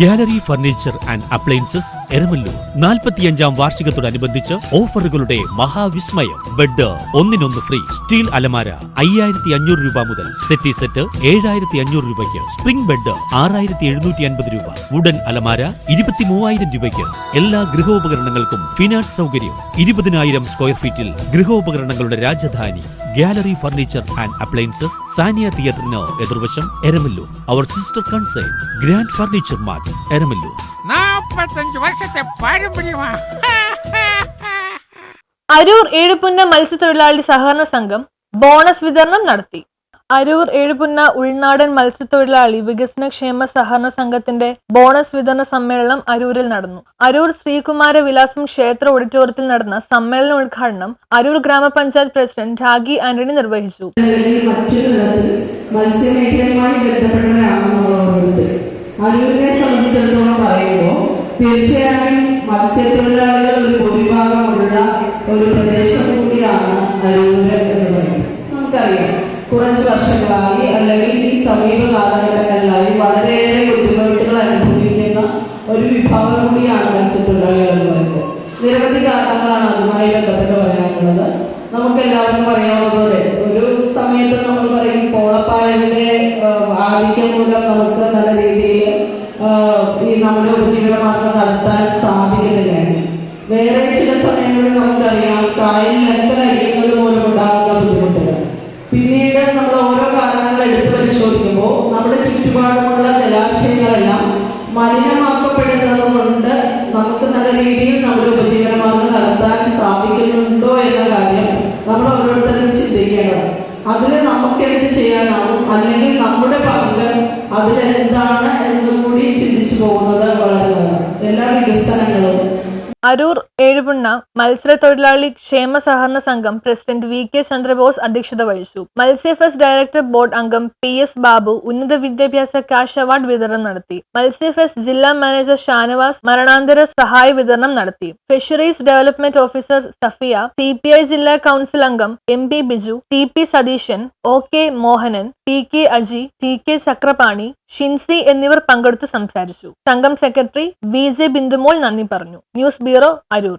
Gallery furniture and appliances Eramalloor 45-ാം വാർഷികത്തോടനുബന്ധിച്ച് ഓഫറുകളുടെ മഹാവിസ്മയം. ബെഡ് ഒന്നിനൊന്ന് ഫ്രീ. സ്റ്റീൽ അലമാര 5500 രൂപ മുതൽ. സെറ്റി സെറ്റ് 7500 രൂപയ്ക്ക്. സ്പ്രിംഗ് ബെഡ് 6750 രൂപ. വുഡൻ അലമാര 23000 രൂപയ്ക്ക്. എല്ലാ ഗൃഹോപകരണങ്ങൾക്കും ഫിനാൻസ് സൗകര്യം. 20000 സ്ക്വയർ ഫീറ്റിൽ ഗൃഹോപകരണങ്ങളുടെ Rajadhani gallery furniture and appliances, Saniya തിയേറ്ററിന് എതിർവശം, എരമല്ലൂർ. അവർ sister concern grand furniture mart, Eramalloor. 45 വർഷത്തെ പാരമ്പര്യമാണ്. അരൂർ ഏഴുപുന്ന മത്സ്യത്തൊഴിലാളി സഹകരണ സംഘം ബോണസ് വിതരണം നടത്തി. അരൂർ ഏഴുപുന്ന ഉൾനാടൻ മത്സ്യത്തൊഴിലാളി വികസന ക്ഷേമ സഹകരണ സംഘത്തിന്റെ ബോണസ് വിതരണ സമ്മേളനം അരൂരിൽ നടന്നു. അരൂർ ശ്രീകുമാര വിലാസം ക്ഷേത്ര ഓഡിറ്റോറിയത്തിൽ നടന്ന സമ്മേളന ഉദ്ഘാടനം അരൂർ ഗ്രാമപഞ്ചായത്ത് പ്രസിഡന്റ് രാഗി ആന്റണി നിർവഹിച്ചു. അരൂരിനെ സംബന്ധിച്ചിടത്തോളം പറയുമ്പോൾ തീർച്ചയായും മത്സ്യത്തൊഴിലാളികൾ ഒരു ഭൂരിഭാഗമുള്ള ഒരു പ്രദേശം കൂടിയാണ് അരൂര് എന്ന് പറയുന്നത്. നമുക്കറിയാം, കുറച്ച് വർഷങ്ങളായി അല്ലെങ്കിൽ ഈ സമീപ കാലഘട്ടങ്ങളിലായി വളരെയേറെ ബുദ്ധിമുട്ടുകൾ അനുഭവിക്കുന്ന ഒരു വിഭാഗം കൂടിയാണ് മത്സ്യത്തൊഴിലാളികൾ എന്ന് പറയുന്നത്. നിരവധി കാരണങ്ങളാണ് അതുമായി ബന്ധപ്പെട്ട് പറയാനുള്ളത്. നമുക്കെല്ലാവർക്കും അറിയാവുന്നതുപോലെ ഒരു സമയത്ത് നമ്മൾ പറയും കോളപ്പായലിന്റെ ആധിക്യം മൂലം നമുക്ക് നല്ല രീതിയിൽ ഈ നമ്മുടെ ഉപജീവനമാർഗം നടത്താൻ സാധിക്കുന്നില്ലാണ്. വേറെ ചില സമയങ്ങളിൽ നമുക്കറിയാം കായലിലൊക്കെ അടിയുന്നത് മൂലം ഉണ്ടാകുന്ന ബുദ്ധിമുട്ടുകൾ. പിന്നീട് നമ്മൾ ഓരോ കാരണങ്ങൾ എടുത്തു പരിശോധിക്കുമ്പോൾ നമ്മുടെ ചുറ്റുപാടുമുള്ള ജലാശയങ്ങളെല്ലാം മലിനമാക്കപ്പെടുന്നത് കൊണ്ട് നമുക്ക് നല്ല രീതിയിൽ നമ്മുടെ ഉപജീവനമാർഗം നടത്താൻ സാധിക്കുന്നുണ്ടോ എന്ന കാര്യം നമ്മൾ ഓരോരുത്തരും ചിന്തിക്കേണ്ടത്. അതിൽ നമുക്ക് എന്ത് ചെയ്യാനാവും, അല്ലെങ്കിൽ നമ്മുടെ പങ്ക് അതിലെന്താണ് എന്നും കൂടി ചിന്തിച്ചു പോകുന്നത് വളരെ നല്ലതാണ്. എല്ലാ വികസനങ്ങളും അരൂർ ഏഴുപുന്ന മത്സ്യത്തൊഴിലാളി ക്ഷേമ സഹകരണ സംഘം പ്രസിഡന്റ് VK ചന്ദ്രബോസ് അധ്യക്ഷത വഹിച്ചു. മത്സ്യഫെസ്റ്റ് ഡയറക്ടർ ബോർഡ് അംഗം PS ബാബു ഉന്നത വിദ്യാഭ്യാസ ക്യാഷ് അവാർഡ് വിതരണം നടത്തി. മത്സ്യഫെസ്റ്റ് ജില്ലാ മാനേജർ ഷാനവാസ് മരണാന്തര സഹായ വിതരണം നടത്തി. Fisheries development officer Safiya, CPI ജില്ലാ കൌൺസിൽ അംഗം MP Biju, TP Satheesan, OK Mohanan, TK Aji, TK Chakrapani, Shincy എന്നിവർ പങ്കെടുത്ത് സംസാരിച്ചു. സംഘം സെക്രട്ടറി VJ ബിന്ദുമോൾ നന്ദി പറഞ്ഞു. News bureau, Aroor.